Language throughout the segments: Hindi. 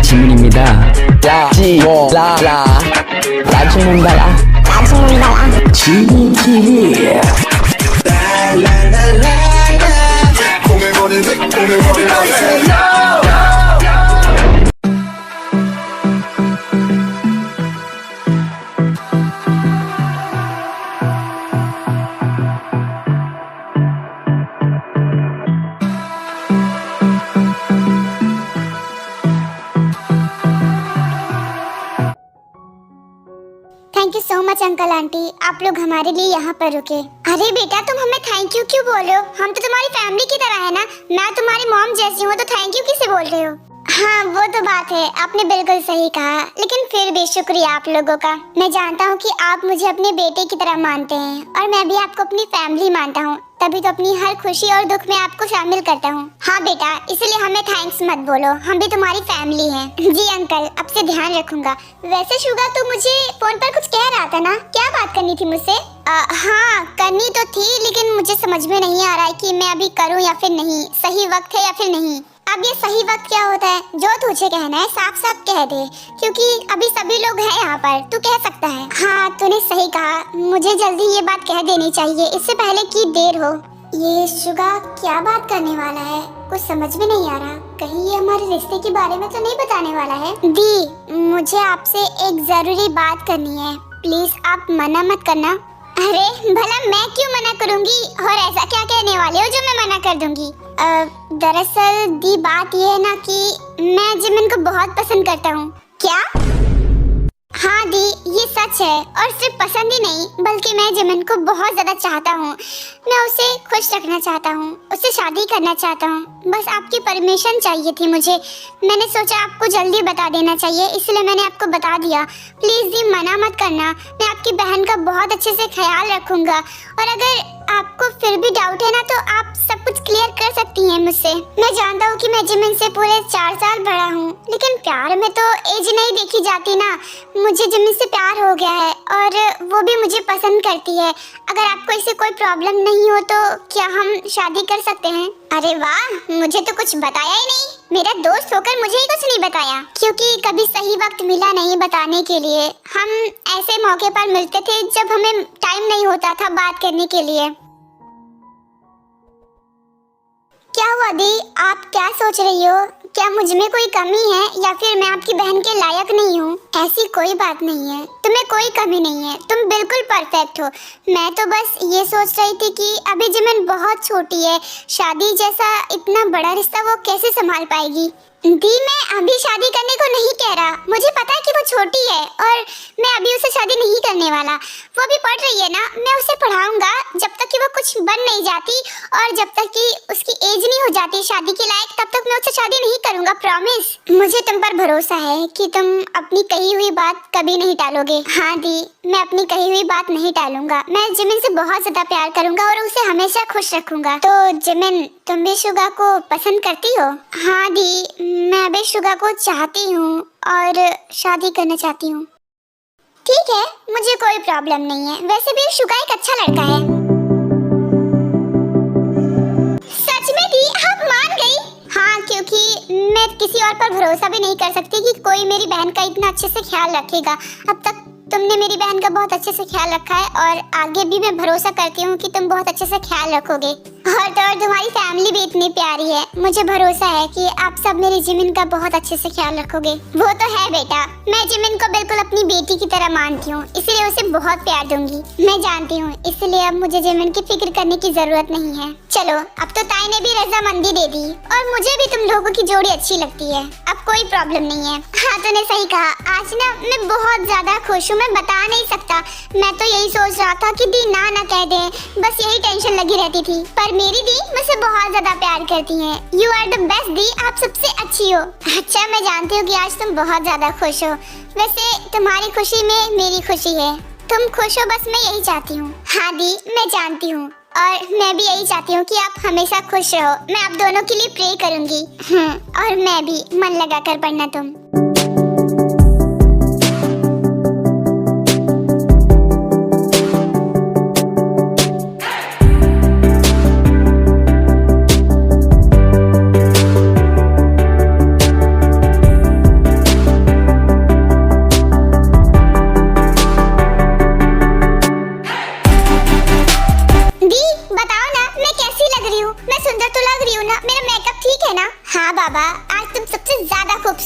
지문입니다. 라지몬달라 지문 TV. Thank you so much uncle aunty, आप लोग हमारे लिए यहाँ पर रुके। अरे बेटा तुम हमें थैंक यू क्यों बोल रहे हो? हम तो तुम्हारी फैमिली की तरह है ना। मैं तुम्हारी मॉम जैसी हूँ, तो थैंक यू किसे बोल रहे हो? हाँ वो तो बात है, आपने बिल्कुल सही कहा, लेकिन फिर भी शुक्रिया आप लोगों का। मैं जानता हूँ कि आप मुझे अपने बेटे की तरह मानते हैं और मैं भी आपको अपनी फैमिली मानता हूँ, तभी तो अपनी हर खुशी और दुख में आपको शामिल करता हूँ। हाँ बेटा, इसलिए हमें थैंक्स मत बोलो, हम भी तुम्हारी फैमिली हैं। जी अंकल, अब से ध्यान रखूंगा। वैसे शुगा तू मुझे फोन पर कुछ कह रहा था ना, क्या बात करनी थी मुझसे? हाँ करनी तो थी, लेकिन मुझे समझ में नहीं आ रहा है कि मैं अभी करूँ या फिर नहीं, सही वक्त है या फिर नहीं। अब ये सही वक्त क्या होता है? जो तुझे कहना है साफ साफ कह दे, क्योंकि अभी सभी लोग हैं यहाँ पर, तू कह सकता है। हाँ तूने सही कहा, मुझे जल्दी ये बात कह देनी चाहिए, इससे पहले कि देर हो। ये शुगा क्या बात करने वाला है? कुछ समझ में नहीं आ रहा। कहीं ये हमारे रिश्ते के बारे में तो नहीं बताने वाला है? दी, मुझे आपसे एक जरूरी बात करनी है, प्लीज आप मना मत करना। अरे भला मैं क्यों मना करूंगी, और ऐसा क्या कहने वाले हो जो मैं मना कर दूंगी? दरअसल दी बात ये है ना कि मैं जिमिन को बहुत पसंद करता हूँ। क्या? हाँ दी, ये सच है, और सिर्फ पसंद ही नहीं बल्कि मैं जिमिन को बहुत ज्यादा चाहता हूँ। मैं उसे खुश रखना चाहता हूँ, उससे शादी करना चाहता हूँ। बस आपकी परमिशन चाहिए थी मुझे। मैंने सोचा आपको जल्दी बता देना चाहिए, इसलिए मैंने आपको बता दिया। प्लीज दी मना मत करना, मैं आपकी बहन का बहुत अच्छे से ख्याल रखूंगा, और अगर आपको फिर भी डाउट है ना तो आप सब कुछ क्लियर कर सकती हैं मुझसे। मैं जानता हूँ कि मैं जिमिन से पूरे 4 साल बड़ा हूँ, लेकिन प्यार में तो एज नहीं देखी जाती ना। मुझे जिमिन से प्यार हो गया है और वो भी मुझे पसंद करती है। अगर आपको इससे कोई प्रॉब्लम नहीं हो तो क्या हम शादी कर सकते हैं? अरे वाह, मुझे तो कुछ बताया ही नहीं। मेरा दोस्त होकर मुझे ही कुछ नहीं बताया, क्योंकि कभी सही वक्त मिला नहीं बताने के लिए। हम ऐसे मौके पर मिलते थे जब हमें टाइम नहीं होता था बात करने के लिए। क्या हुआ दी, आप क्या सोच रही हो? क्या मुझ में कोई कमी है या फिर मैं आपकी बहन के लायक नहीं हूँ? ऐसी कोई बात नहीं है, तुम्हें कोई कमी नहीं है, तुम बिल्कुल परफेक्ट हो। मैं तो बस ये सोच रही थी कि अभी जिमिन बहुत छोटी है, शादी जैसा इतना बड़ा रिश्ता वो कैसे संभाल पाएगी। दी मैं अभी शादी करने को नहीं कह रहा, मुझे पता है कि वो छोटी है और मैं अभी उसे शादी नहीं करने वाला। वो अभी पढ़ रही है ना, मैं उसे पढ़ाऊंगा जब तक कि वो कुछ बन नहीं जाती, और जब तक कि उसकी एज नहीं हो जाती शादी के लायक, तब तक मैं उससे शादी नहीं करूंगा, प्रॉमिस। मुझे तुम पर भरोसा है कि तुम अपनी कही हुई बात कभी नहीं टालोगे। हाँ दी, मैं अपनी कही हुई बात नहीं टालूंगा। मैं जिमिन से बहुत ज्यादा प्यार करूंगा और उसे हमेशा खुश रखूंगा। तो जिमिन, तुम भी शुगा को पसंद करती हो? हाँ दी, मैं भी शुगा को चाहती हूँ और शादी करना चाहती हूँ। ठीक है, मुझे कोई प्रॉब्लम नहीं है। वैसे भी शुगा एक अच्छा लड़का है। सच में दी, आप मान गई? हाँ, क्योंकि मैं किसी और पर भरोसा भी नहीं कर सकती कि कोई मेरी बहन का इतना अच्छे से ख्याल रखेगा। अब तक तुमने मेरी बहन का बहुत अच्छे से ख्याल रखा है और आगे भी मैं भरोसा करती हूँ कि तुम बहुत अच्छे से ख्याल रखोगे। और तुम्हारी फैमिली भी इतनी प्यारी है, मुझे भरोसा है कि आप सब मेरी जिमिन का बहुत अच्छे से ख्याल रखोगे। वो तो है बेटा, मैं जिमिन को बिल्कुल अपनी बेटी की तरह मानती हूँ, इसलिए उसे बहुत प्यार दूंगी। मैं जानती हूँ, इसलिए अब मुझे जिमिन की फिक्र करने की जरूरत नहीं है। चलो, अब तो ताई ने भी रजामंदी दे दी और मुझे भी तुम लोगों की जोड़ी अच्छी लगती है। अब कोई प्रॉब्लम नहीं है। हाँ तूने सही कहा, आज ना मैं बहुत ज्यादा खुश हूँ, मैं बता नहीं सकता। मैं तो यही सोच रहा था कि दी ना कह दे, बस यही टेंशन लगी रहती थी। पर मेरी दी मुझसे बहुत ज्यादा प्यार करती हैं। यू आर द बेस्ट दी, आप सबसे अच्छी हो। अच्छा, मैं जानती हूँ कि आज तुम बहुत ज्यादा खुश हो। वैसे तुम्हारी खुशी में मेरी खुशी है। तुम खुश हो, बस मैं यही चाहती हूँ। हाँ दी, मैं जानती हूँ, और मैं भी यही चाहती हूँ कि आप हमेशा खुश रहो। मैं आप दोनों के लिए प्रे करूँगी। और मैं भी, मन लगा कर पढ़ना तुम।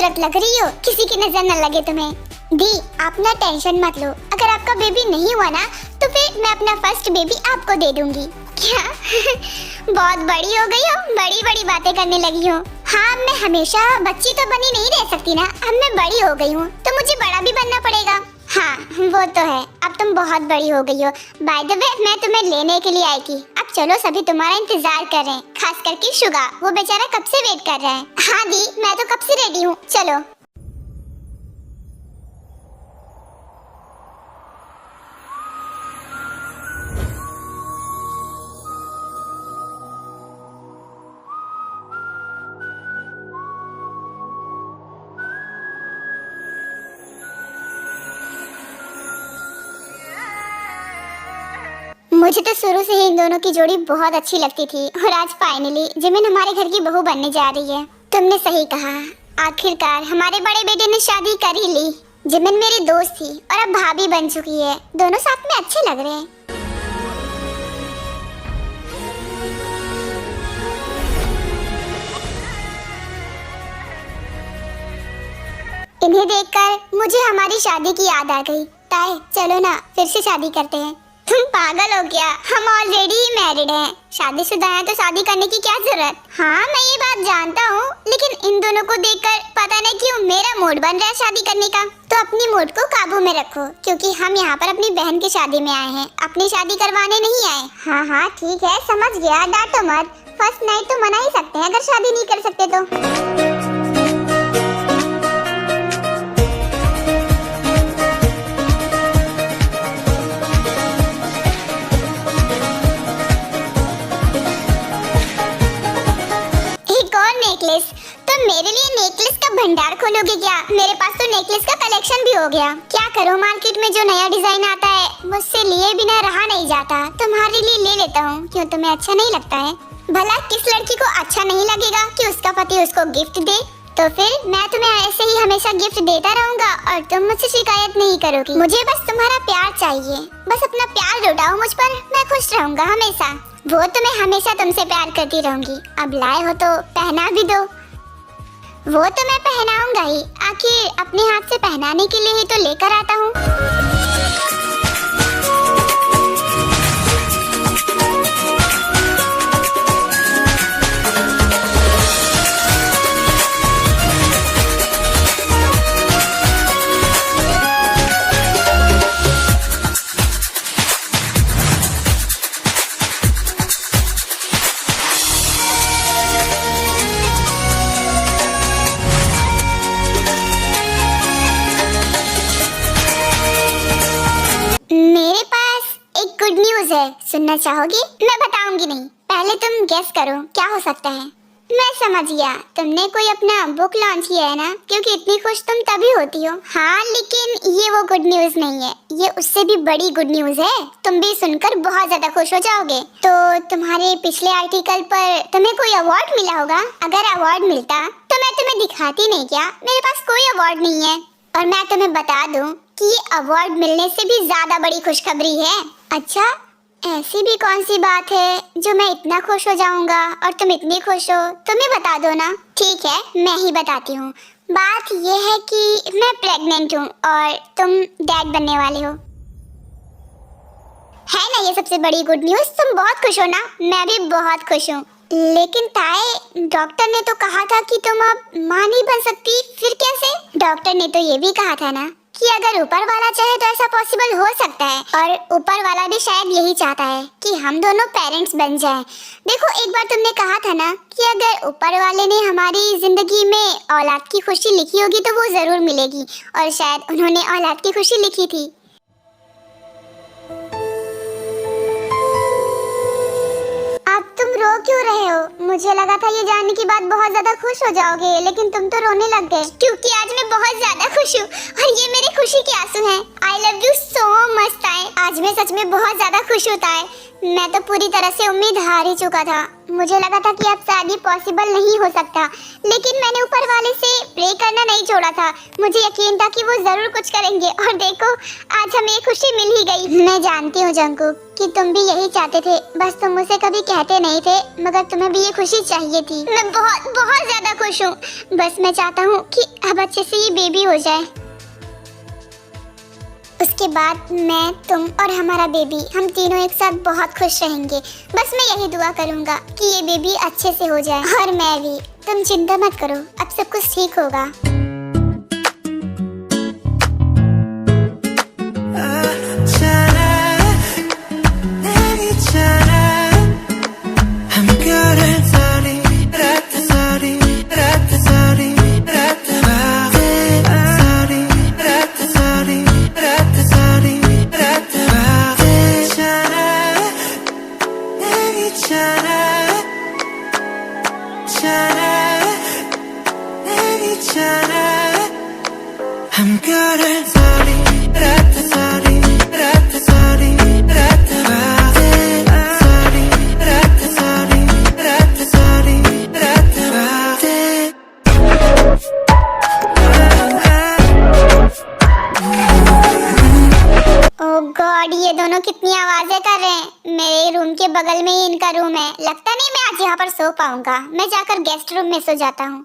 खूबसूरत लग रही हो, किसी की नजर न लगे तुम्हें। दी, आप ना टेंशन मत लो, अगर आपका बेबी नहीं हुआ ना तो फिर मैं अपना फर्स्ट बेबी आपको दे दूंगी। क्या? बहुत बड़ी हो गई हो, बड़ी बड़ी बातें करने लगी हो। हाँ, मैं हमेशा बच्ची तो बनी नहीं रह सकती ना, अब मैं बड़ी हो गई हूँ तो मुझे बड़ा भी बनना पड़ेगा। हाँ वो तो है, अब तुम बहुत बड़ी हो गई हो। बाय द वे, मैं तुम्हें लेने के लिए आई थी। अब चलो, सभी तुम्हारा इंतजार कर रहे हैं, खास करके शुगा, वो बेचारा कब से वेट कर रहा है। हाँ दी, मैं तो कब से रेडी हूँ, चलो। मुझे तो शुरू से ही इन दोनों की जोड़ी बहुत अच्छी लगती थी और आज फाइनली जिमिन हमारे घर की बहू बनने जा रही है। तुमने सही कहा, आखिरकार हमारे बड़े बेटे ने शादी कर ही ली। जिमिन मेरी दोस्त थी और अब भाभी बन चुकी है, दोनों साथ में अच्छे लग रहे हैं। इन्हें देखकर मुझे हमारी शादी की याद आ गई। ताए, चलो ना फिर से शादी करते हैं। तुम पागल हो क्या? हम ऑलरेडी मैरिड हैं, शादीशुदा हैं तो शादी करने की क्या जरूरत? हाँ मैं ये बात जानता हूँ, लेकिन इन दोनों को देखकर पता नहीं क्यों मेरा मूड बन रहा है शादी करने का। तो अपनी मूड को काबू में रखो, क्योंकि हम यहाँ पर अपनी बहन की शादी में आए हैं, अपनी शादी करवाने नहीं आए। हाँ हाँ ठीक है, समझ गया, डांटो मत। फर्स्ट नाइट तो मना ही सकते हैं अगर शादी नहीं कर सकते तो। नेकलेस, तो मेरे लिए नेकलेस का भंडार खोलोगे क्या? मेरे पास तो नेकलेस का कलेक्शन भी हो गया। क्या करो, मार्केट में जो नया डिजाइन आता है मुझसे लिए बिना रहा नहीं जाता, तुम्हारे लिए ले लेता हूँ। क्यों, तुम्हें अच्छा नहीं लगता है? भला किस लड़की को अच्छा नहीं लगेगा कि उसका पति उसको गिफ्ट दे? तो फिर मैं तुम्हें ऐसे ही हमेशा गिफ्ट देता रहूंगा और तुम मुझसे शिकायत नहीं करोगी। मुझे बस तुम्हारा प्यार चाहिए, बस अपना प्यार लुटाओ मुझ पर, मैं खुश रहूंगा हमेशा। वो तो मैं हमेशा तुमसे प्यार करती रहूंगी। अब लाए हो तो पहना भी दो। वो तो मैं पहनाऊंगा ही, आखिर अपने हाथ से पहनाने के लिए ही तो लेकर आता हूँ। मेरे पास एक गुड न्यूज है, सुनना चाहोगी? मैं बताऊंगी नहीं, पहले तुम गेस करो क्या हो सकता है। मैं समझ गया, तुमने कोई अपना बुक लॉन्च किया है ना, क्योंकि इतनी खुश तुम तभी होती हो। हाँ लेकिन ये वो गुड न्यूज नहीं है, ये उससे भी बड़ी गुड न्यूज है। तुम भी सुनकर बहुत ज्यादा खुश हो जाओगे। तो तुम्हारे पिछले आर्टिकल पर तुम्हें कोई अवार्ड मिला होगा। अगर अवार्ड मिलता तो मैं तुम्हें दिखाती नहीं क्या? मेरे पास कोई अवार्ड नहीं है। और मैं तुम्हें बता दूं कि ये अवार्ड मिलने से भी ज्यादा बड़ी खुशखबरी है। अच्छा, ऐसी भी कौन सी बात है जो मैं इतना खुश हो जाऊंगा और तुम इतनी खुश हो? तुम्हें बता दो ना। ठीक है, मैं ही बताती हूँ। बात ये है कि मैं प्रेग्नेंट हूँ और तुम डैड बनने वाले हो। है ना ये सबसे बड़ी गुड न्यूज? तुम बहुत खुश हो ना? मैं भी बहुत खुश हूँ। लेकिन ताए, डॉक्टर ने तो कहा था कि तुम अब माँ नहीं बन सकती, फिर कैसे? डॉक्टर ने तो ये भी कहा था ना कि अगर ऊपर वाला चाहे तो ऐसा पॉसिबल हो सकता है, और ऊपर वाला भी शायद यही चाहता है कि हम दोनों पेरेंट्स बन जाएं। देखो, एक बार तुमने कहा था ना कि अगर ऊपर वाले ने हमारी जिंदगी में औलाद की खुशी लिखी होगी तो वो जरूर मिलेगी, और शायद उन्होंने औलाद की खुशी लिखी थी। अब तुम रो क्यों रहे हो? मुझे लगा था ये जानने के बाद बहुत ज्यादा खुश हो जाओगे, लेकिन तुम तो रोने लग गए। क्योंकि आज मैं बहुत ज्यादा खुश हूँ और ये मेरी खुशी के आंसू हैं। I love you so much ताए। आज मैं सच में बहुत ज्यादा खुश हूँ ताए। मैं तो पूरी तरह से उम्मीद हार ही चुका था। मुझे लगा था कि अब शादी पॉसिबल नहीं हो सकता, लेकिन मैंने ऊपर वाले से प्रे करना नहीं छोड़ा था। मुझे यकीन था कि वो जरूर कुछ करेंगे, और देखो आज हमें खुशी मिल ही गई। मैं जानती हूँ जंकुक कि तुम भी यही चाहते थे, बस तुम मुझसे कभी कहते नहीं थे, मगर तुम्हें भी ये खुशी चाहिए थी। मैं बहुत बहुत ज्यादा खुश हूँ। बस मैं चाहता हूँ कि अब अच्छे से ये बेबी हो जाए। उसके बाद मैं, तुम और हमारा बेबी, हम तीनों एक साथ बहुत खुश रहेंगे। बस मैं यही दुआ करूँगा कि ये बेबी अच्छे से हो जाए। और मैं भी। तुम चिंता मत करो, अब सब कुछ ठीक होगा। गॉड, ये दोनों कितनी आवाजें कर रहे हैं। मेरे रूम के बगल में ही इनका रूम है। लगता नहीं मैं आज यहाँ पर सो पाऊंगा। मैं जाकर गेस्ट रूम में सो जाता हूँ।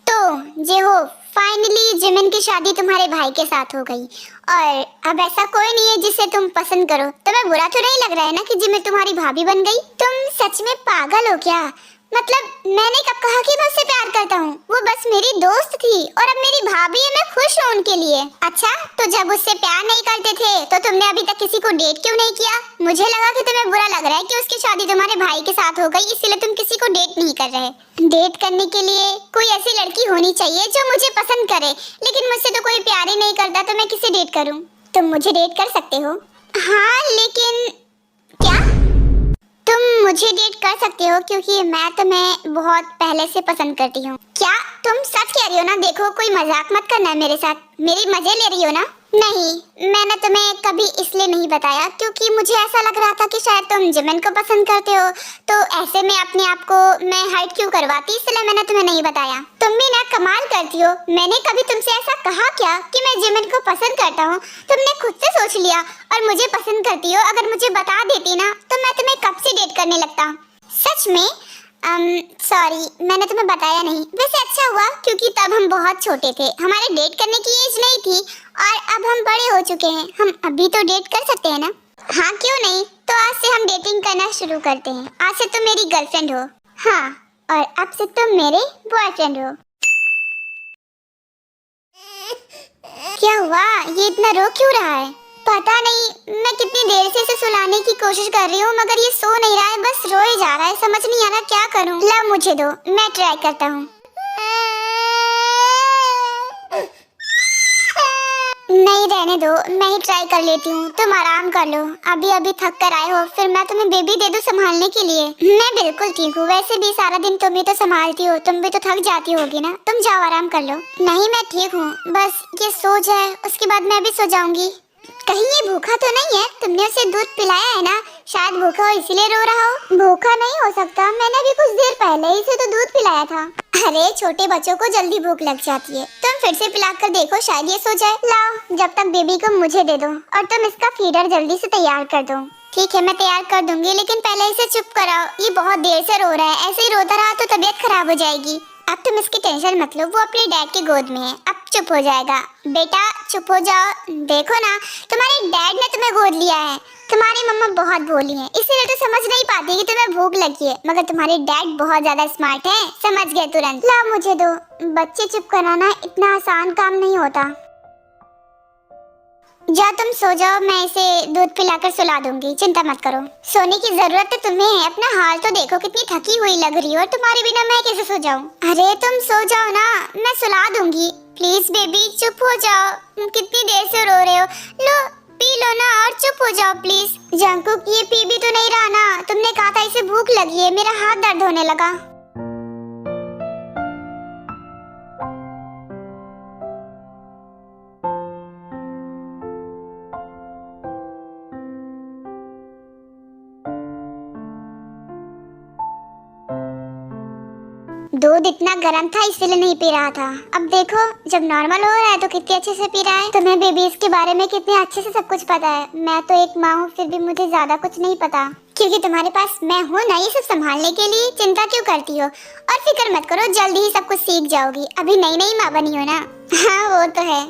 तो जे हो, फाइनली जिमिन की शादी तुम्हारे भाई के साथ हो गई और अब ऐसा कोई नहीं है जिसे तुम पसंद करो। तुम्हें बुरा तो नहीं लग रहा है ना कि जिमिन तुम्हारी भाभी बन गई? तुम सच में पागल हो क्या? मतलब मैंने कब कहा कि मैं उससे प्यार करता हूँ? वो बस मेरी दोस्त थी और अब मेरी भाभी है। मैं खुश हूँ उनके लिए। अच्छा, तो जब उससे प्यार नहीं करते थे तो तुमने अभी तक किसी को डेट क्यों नहीं किया? मुझे लगा कि तुम्हें बुरा लग रहा है कि उसकी शादी तुम्हारे भाई के साथ हो गई, इसीलिए तुम किसी को डेट नहीं कर रहे। डेट करने के लिए कोई ऐसी लड़की होनी चाहिए जो मुझे पसंद करे, लेकिन मुझसे तो कोई प्यार ही नहीं करता, तो मैं किसे डेट करूँ? तुम मुझे डेट कर सकते हो। हाँ, लेकिन क्या? तुम मुझे डेट कर सकते हो क्योंकि मैं तुम्हें बहुत पहले से पसंद करती हूँ। क्या तुम सच कह रही हो ना? देखो, कोई मजाक मत करना मेरे साथ। मेरी मजे ले रही हो ना? नहीं, मैंने तुम्हें कभी इसलिए नहीं बताया क्योंकि मुझे ऐसा लग रहा था कि शायद तुम जिमिन को पसंद करते हो, तो ऐसे में अपने आप को मैं हाइड क्यों करवाती, इसलिए मैंने तुम्हें नहीं बताया। तुम भी ना कमाल करती हो। मैंने कभी तुमसे ऐसा कहा क्या कि मैं जिमिन को पसंद करता हूँ? तुमने खुद से सोच लिया और मुझे पसंद करती हो। अगर मुझे बता देती ना तो मैं तुम्हें कब से डेट करने लगता। सच में? सॉरी, मैंने तुम्हें बताया नहीं। वैसे अच्छा हुआ क्योंकि तब हम बहुत छोटे थे, हमारे डेट करने की एज नहीं थी, और अब हम बड़े हो चुके हैं। हम अभी तो डेट कर सकते हैं ना? हाँ, क्यों नहीं। तो आज से हम डेटिंग करना शुरू करते हैं। आज से तुम मेरी गर्लफ्रेंड हो। हाँ, और अब से तुम मेरे बॉयफ्रेंड हो। क्या हुआ? ये इतना रो क्यों रहा है? पता नहीं, मैं कितनी देर से इसे सुलाने की कोशिश कर रही हूँ मगर ये सो नहीं रहा है, बस रोए जा रहा है। समझ नहीं आ रहा क्या करूँ। ला मुझे दो, मैं ट्राई करता हूँ। नहीं, रहने दो, मैं ही ट्राई कर लेती हूँ। तुम आराम कर लो, अभी अभी थक कर आए हो, फिर मैं तुम्हें बेबी दे दूँ संभालने के लिए। मैं बिल्कुल ठीक हूँ। वैसे भी सारा दिन तुम ही तो संभालती हो, तुम भी तो थक जाती होगी ना। तुम जाओ आराम कर लो। नहीं, मैं ठीक हूँ, बस ये सो जाए उसके बाद मैं भी सो जाऊंगी। कहीं ये भूखा तो नहीं है? तुमने उसे दूध पिलाया है ना? शायद भूखा हो इसीलिए रो रहा हो। भूखा नहीं हो सकता, मैंने भी कुछ देर पहले इसे तो दूध पिलाया था। अरे, छोटे बच्चों को जल्दी भूख लग जाती है। तुम फिर से पिलाकर देखो, शायद ये सो जाए। लाओ, जब तक बेबी को मुझे दे दो और तुम इसका फीडर जल्दी से तैयार कर दो। ठीक है, मैं तैयार कर दूंगी, लेकिन पहले इसे चुप कराओ। ये बहुत देर से रो रहा है, ऐसे ही रोता रहा तो तबीयत खराब हो जाएगी। अब तुम इसकी टेंशन मत लो, वो अपने डैड की गोद में है, अब चुप हो जाएगा। बेटा चुप हो जाओ। देखो ना, तुम्हारे डैड ने तुम्हें गोद लिया है। तुम्हारी मम्मा बहुत भोली है, इसीलिए तो समझ नहीं पाती कि तुम्हें भूख लगी है, मगर तुम्हारे डैड बहुत ज्यादा स्मार्ट हैं, समझ गए तुरंत। ला मुझे दो। बच्चे चुप कराना इतना आसान काम नहीं होता। जा तुम सो जाओ, मैं इसे दूध पिलाकर सुला दूंगी, चिंता मत करो। सोने की जरूरत तो तुम्हें है, अपना हाल तो देखो, कितनी थकी हुई लग रही हो, और तुम्हारे बिना मैं कैसे सो जाऊं? अरे तुम सो जाओ ना, मैं सुला दूंगी। प्लीज बेबी चुप हो जाओ, कितनी देर से रो रहे हो। लो पी लो ना और चुप हो जाओ प्लीज। जंकुक, ये पी भी तो नहीं रहा ना? तुमने कहा था इसे भूख लगी है, मेरा हाथ दर्द होने लगा। दूध इतना गर्म था इसलिए नहीं पी रहा था। अब देखो, जब नॉर्मल हो रहा है तो कितने अच्छे से पी रहा है। तुम्हें बेबीज के बारे में कितने अच्छे से सब कुछ पता है। मैं तो एक माँ हूँ, फिर भी मुझे ज्यादा कुछ नहीं पता। क्योंकि तुम्हारे पास मैं हूँ ना ये सब संभालने के लिए। चिंता क्यों करती हो? और फिक्र मत करो, जल्दी ही सब कुछ सीख जाओगी। अभी नई नई माँ बनी हो ना। हाँ वो तो है।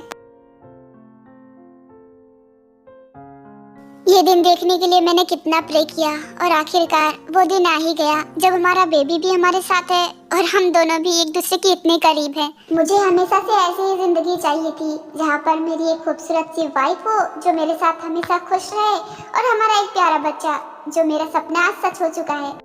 ये दिन देखने के लिए मैंने कितना प्रे किया और आखिरकार वो दिन आ ही गया जब हमारा बेबी भी हमारे साथ है और हम दोनों भी एक दूसरे के इतने करीब हैं। मुझे हमेशा से ऐसी ही जिंदगी चाहिए थी जहाँ पर मेरी एक खूबसूरत सी वाइफ हो जो मेरे साथ हमेशा खुश रहे और हमारा एक प्यारा बच्चा जो मेरा सपना आज सच हो चुका है।